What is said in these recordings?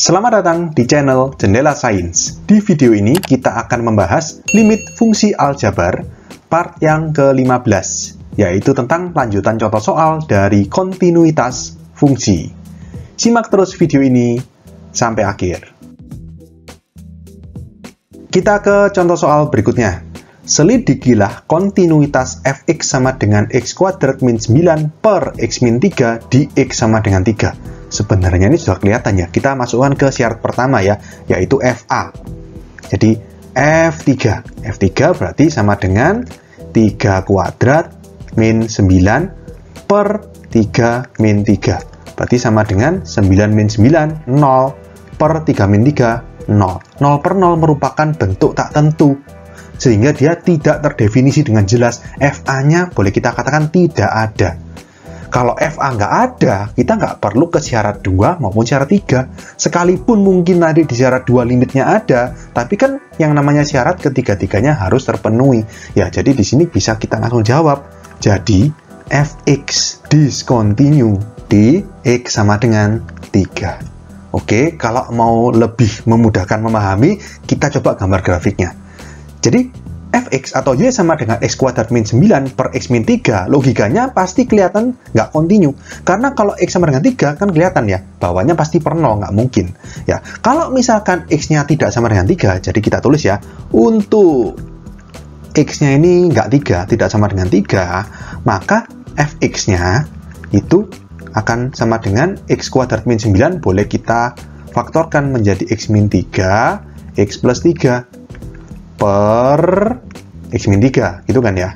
Selamat datang di channel Jendela Sains. Di video ini kita akan membahas limit fungsi aljabar part yang ke-15, yaitu tentang lanjutan contoh soal dari kontinuitas fungsi. Simak terus video ini sampai akhir. Kita ke contoh soal berikutnya. Selidikilah kontinuitas fx sama dengan x kuadrat min 9 per x min 3 di x sama dengan 3. Sebenarnya ini sudah kelihatan ya, kita masukkan ke syarat pertama ya, yaitu FA. Jadi F3 berarti sama dengan 3 kuadrat min 9 per 3 min 3. Berarti sama dengan 9 min 9, 0 per 3 min 3, 0. 0 per 0 merupakan bentuk tak tentu, sehingga dia tidak terdefinisi dengan jelas. FA-nya boleh kita katakan tidak ada. Kalau FA nggak ada, kita nggak perlu ke syarat 2 maupun syarat 3. Sekalipun mungkin nanti di syarat 2 limitnya ada, tapi kan yang namanya syarat ketiga-tiganya harus terpenuhi. Ya, jadi di sini bisa kita langsung jawab. Jadi, fx discontinue di x sama dengan 3. Oke, kalau mau lebih memudahkan memahami, kita coba gambar grafiknya. Jadi, fx atau y sama dengan x kuadrat min 9 per x min 3, logikanya pasti kelihatan nggak kontinu. Karena kalau x sama dengan 3 kan kelihatan ya, bawahnya pasti per 0, nggak mungkin. Ya, kalau misalkan x-nya tidak sama dengan 3, jadi kita tulis ya, untuk x-nya ini nggak 3, tidak sama dengan 3, maka fx-nya itu akan sama dengan x kuadrat min 9, boleh kita faktorkan menjadi x min 3, x plus 3, per x min 3, gitu kan ya.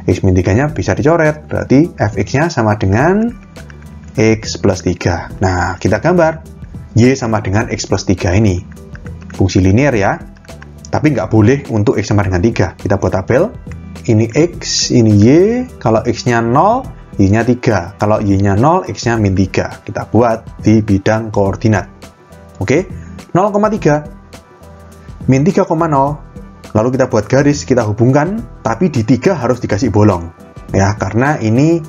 X min 3-nya bisa dicoret, berarti fx-nya sama dengan x plus 3. Nah, kita gambar. Y sama dengan x plus 3 ini. Fungsi linear ya. Tapi nggak boleh untuk x sama dengan 3. Kita buat tabel. Ini x, ini y. Kalau x-nya 0, y-nya 3. Kalau y-nya 0, x-nya min 3. Kita buat di bidang koordinat. Oke? 0,3. Min 3,0. Lalu kita buat garis, kita hubungkan, tapi di 3 harus dikasih bolong. Ya, karena ini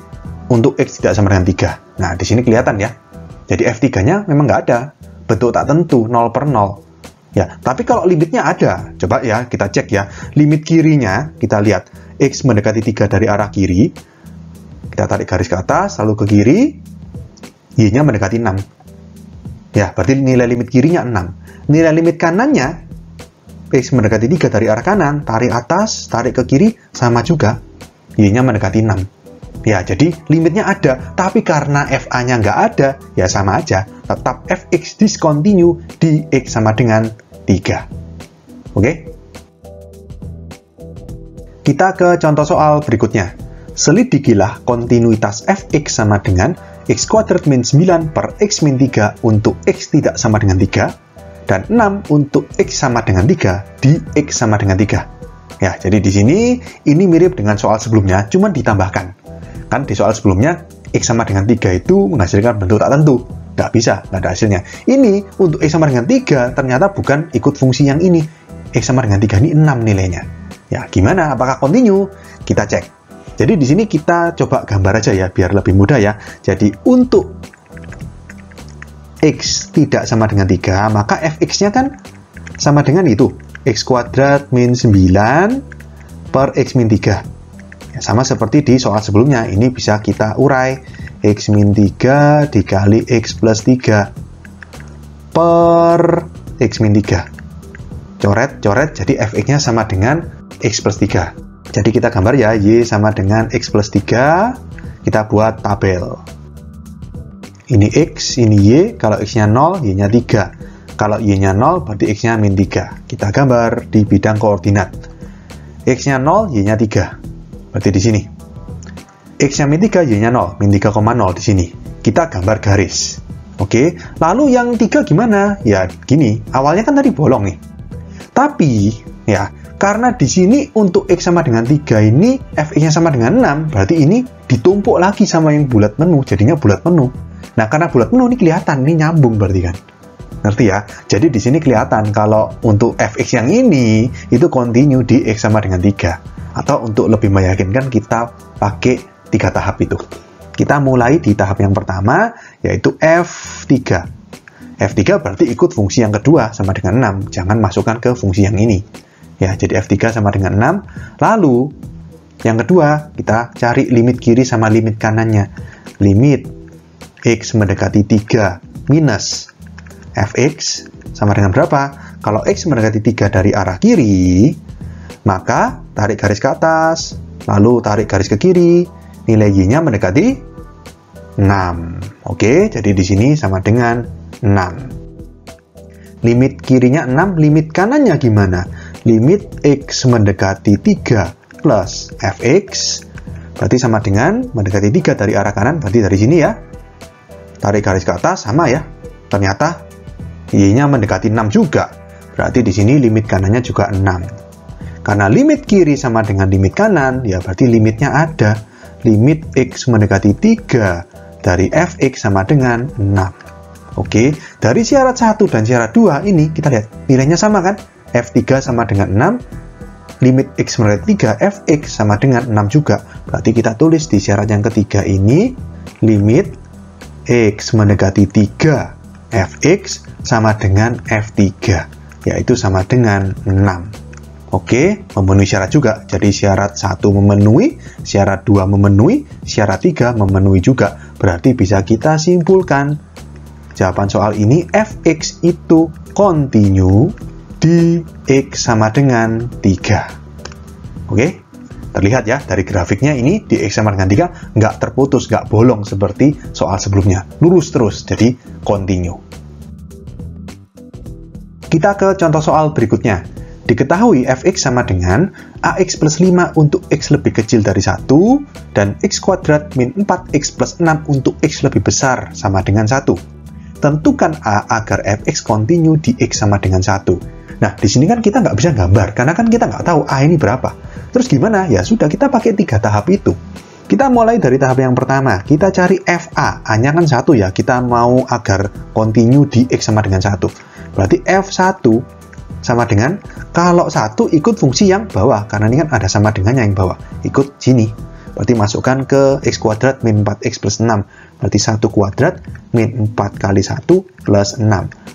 untuk x tidak sama dengan 3. Nah, di sini kelihatan ya. Jadi F3-nya memang nggak ada. Bentuk tak tentu, 0 per 0. Ya, tapi kalau limitnya ada, coba ya, kita cek ya. Limit kirinya, kita lihat, x mendekati 3 dari arah kiri. Kita tarik garis ke atas, lalu ke kiri, y-nya mendekati 6. Ya, berarti nilai limit kirinya 6. Nilai limit kanannya, x mendekati 3 dari arah kanan, tarik atas, tarik ke kiri, sama juga. Y-nya mendekati 6. Ya, jadi limitnya ada, tapi karena FA-nya nggak ada, ya sama aja. Tetap fx discontinue di x sama dengan 3. Oke? Kita ke contoh soal berikutnya. Selidikilah kontinuitas fx sama dengan x kuadrat min 9 per x min 3 untuk x tidak sama dengan 3. Dan 6 untuk x sama dengan 3 di x sama dengan 3. Ya, jadi di sini ini mirip dengan soal sebelumnya, cuman ditambahkan. Kan di soal sebelumnya x sama dengan 3 itu menghasilkan bentuk tak tentu. Nggak bisa, nggak ada hasilnya. Ini untuk x sama dengan 3 ternyata bukan ikut fungsi yang ini. X sama dengan 3 ini 6 nilainya. Ya, gimana? Apakah kontinu? Kita cek. Jadi di sini kita coba gambar aja ya, biar lebih mudah ya. Jadi untuk x tidak sama dengan 3, maka fx-nya kan sama dengan itu, x kuadrat min 9 per x min 3. Ya, sama seperti di soal sebelumnya, ini bisa kita urai, x min 3 dikali x plus 3 per x min 3. Coret, jadi fx-nya sama dengan x plus 3. Jadi kita gambar ya, y sama dengan x plus 3, kita buat tabel. Ini x, ini y, kalau x-nya 0, y-nya 3. Kalau y-nya 0, berarti x-nya min 3. Kita gambar di bidang koordinat. X-nya 0, y-nya 3. Berarti di sini. X-nya min 3, y-nya 0. Min 3,0 di sini. Kita gambar garis. Oke, lalu yang 3 gimana? Ya, gini. Awalnya kan tadi bolong nih. Tapi, ya, karena di sini untuk x sama dengan 3 ini, fx-nya sama dengan 6, berarti ini ditumpuk lagi sama yang bulat menu, jadinya bulat menu. Nah, karena bulat menu ini kelihatan, ini nyambung berarti kan. Ngerti ya? Jadi di sini kelihatan kalau untuk fx yang ini itu continue di x sama dengan 3. Atau untuk lebih meyakinkan kita pakai 3 tahap itu. Kita mulai di tahap yang pertama, yaitu F3. F3 berarti ikut fungsi yang kedua sama dengan 6. Jangan masukkan ke fungsi yang ini. Ya, jadi F3 sama dengan 6. Lalu, yang kedua, kita cari limit kiri sama limit kanannya. Limit X mendekati 3 minus Fx sama dengan berapa? Kalau X mendekati 3 dari arah kiri, maka tarik garis ke atas, lalu tarik garis ke kiri, nilai Y-nya mendekati 6. Oke, jadi di sini sama dengan 6. Limit kirinya 6, limit kanannya gimana? Limit X mendekati 3 plus Fx, berarti sama dengan mendekati 3 dari arah kanan, berarti dari sini ya. Tarik garis ke atas, sama ya. Ternyata Y-nya mendekati 6 juga. Berarti di sini limit kanannya juga 6. Karena limit kiri sama dengan limit kanan, ya berarti limitnya ada. Limit X mendekati 3 dari Fx sama dengan 6. Oke, dari syarat 1 dan syarat 2 ini kita lihat nilainya sama kan? F3 sama dengan 6, limit X mendekati 3, Fx sama dengan 6 juga. Berarti kita tulis di syarat yang ketiga ini, limit X mendekati 3, Fx sama dengan F3, yaitu sama dengan 6. Oke, memenuhi syarat juga. Jadi syarat 1 memenuhi, syarat 2 memenuhi, syarat 3 memenuhi juga. Berarti bisa kita simpulkan, jawaban soal ini Fx itu kontinu di X sama dengan 3. Oke, terlihat ya dari grafiknya ini di X sama dengan 3 nggak terputus, nggak bolong seperti soal sebelumnya. Lurus terus, jadi kontinu. Kita ke contoh soal berikutnya. Diketahui Fx sama dengan Ax plus 5 untuk X lebih kecil dari 1 dan X kuadrat min 4X plus 6 untuk X lebih besar sama dengan 1. Tentukan A agar Fx kontinu di X sama dengan 1. Nah, di sini kan kita nggak bisa gambar, karena kan kita nggak tahu A ini berapa. Terus gimana? Ya sudah, kita pakai 3 tahap itu. Kita mulai dari tahap yang pertama, kita cari FA. A-nya kan 1 ya, kita mau agar kontinu di X sama dengan 1. Berarti F1 sama dengan, kalau 1 ikut fungsi yang bawah, karena ini kan ada sama dengannya yang bawah, ikut sini. Berarti masukkan ke X kuadrat min 4X plus 6. Berarti 1 kuadrat min 4 kali 1 plus 6.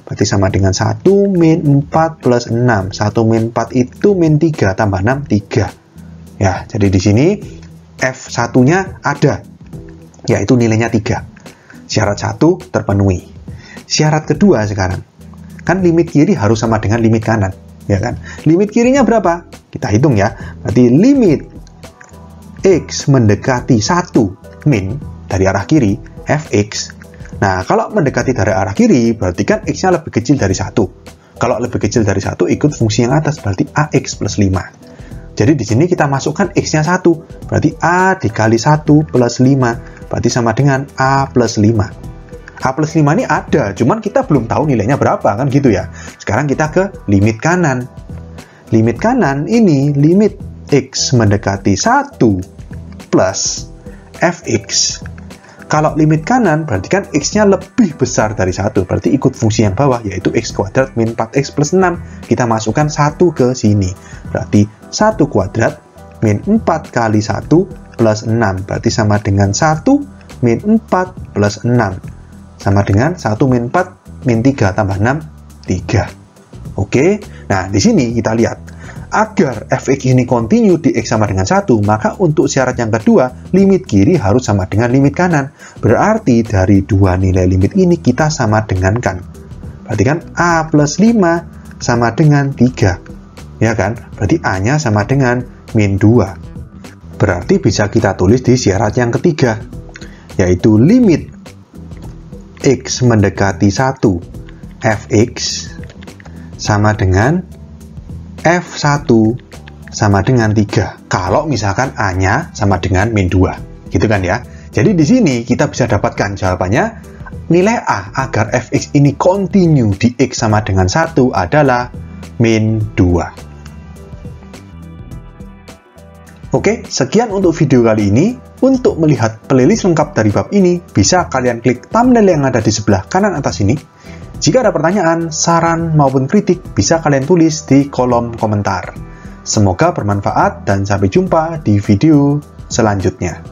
Berarti sama dengan 1 min 4 plus 6. 1 min 4 itu min 3 tambah 6, 3. Ya, jadi di sini F1-nya ada, yaitu nilainya 3. Syarat 1 terpenuhi. Syarat kedua sekarang. Kan limit kiri harus sama dengan limit kanan, ya kan? Limit kirinya berapa? Kita hitung ya. Berarti limit X mendekati 1 min dari arah kiri, Fx. Nah, kalau mendekati dari arah kiri, berarti kan X-nya lebih kecil dari 1. Kalau lebih kecil dari 1, ikut fungsi yang atas, berarti Ax plus 5. Jadi di sini kita masukkan X-nya 1, berarti A dikali 1 plus 5, berarti sama dengan A plus 5. A plus 5 ini ada, cuman kita belum tahu nilainya berapa, kan gitu ya. Sekarang kita ke limit kanan. Limit kanan ini limit X mendekati 1 plus Fx. Kalau limit kanan, berarti kan X-nya lebih besar dari 1, berarti ikut fungsi yang bawah, yaitu X kuadrat min 4X plus 6. Kita masukkan 1 ke sini. Berarti 1 kuadrat min 4 kali 1 plus 6. Berarti sama dengan 1 min 4 plus 6. Sama dengan 1 min 4 min 3 tambah 6, 3. Oke, nah di sini kita lihat, agar Fx ini kontinu di X sama dengan 1, maka untuk syarat yang kedua, limit kiri harus sama dengan limit kanan. Berarti dari dua nilai limit ini kita sama dengankan. Berarti kan A plus 5 sama dengan 3. Ya kan? Berarti A-nya sama dengan min 2. Berarti bisa kita tulis di syarat yang ketiga, yaitu limit X mendekati 1 Fx sama dengan F1 sama dengan 3. Kalau misalkan A-nya sama dengan min 2. Gitu kan ya. Jadi di sini kita bisa dapatkan jawabannya, nilai A agar Fx ini kontinu di X sama dengan 1 adalah min 2. Oke, sekian untuk video kali ini. Untuk melihat playlist lengkap dari bab ini, bisa kalian klik thumbnail yang ada di sebelah kanan atas ini. Jika ada pertanyaan, saran, maupun kritik, bisa kalian tulis di kolom komentar. Semoga bermanfaat dan sampai jumpa di video selanjutnya.